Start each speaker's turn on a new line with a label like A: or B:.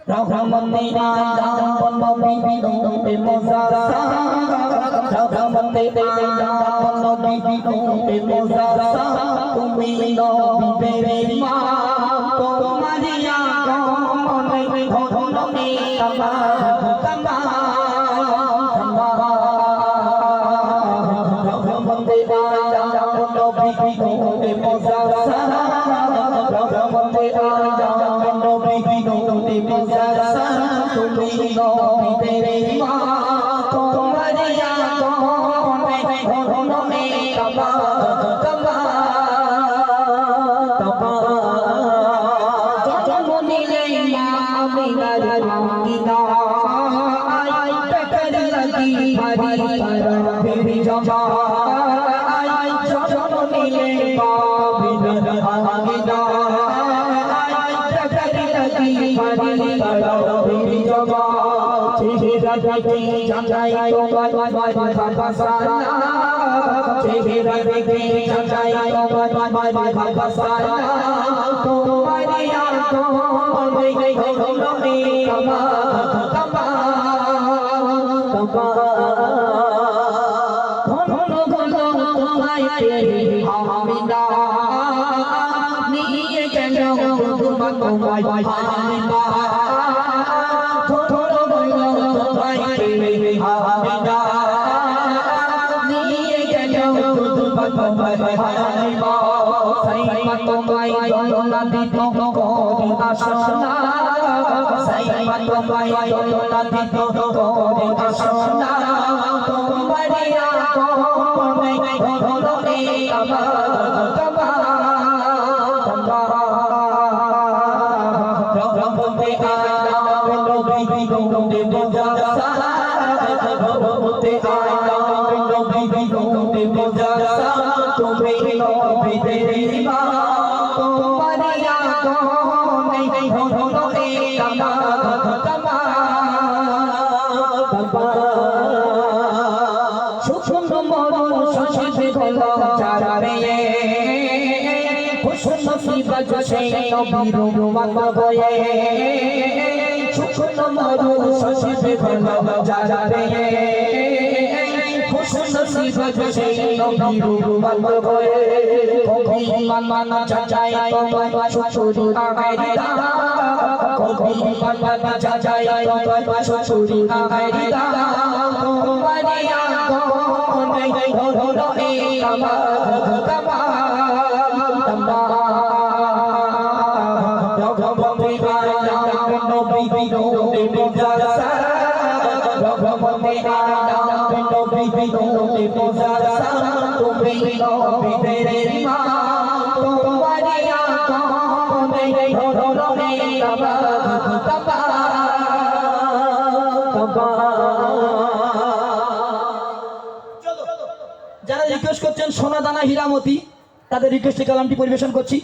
A: रहमते आलम नबी नूरे मुज़स्सा रहमते आलम नबी नूरे मुज़स्सा তুমি নবী তেরে মা তোমারি আগমনে ধন্য কামা কামা रहमते आलम नबी नूरे मुज़स्सा रहमते आलम नबी नूरे मुज़स्सा তুমি নবী তেরে মা তোমারি আগমনে ধন্য কামা কামা
B: যারা রিকোয়েস্ট করছেন সোনা দানা হীরামতি তাদের রিকোয়েস্টে কালামটি পরিবেশন করছি।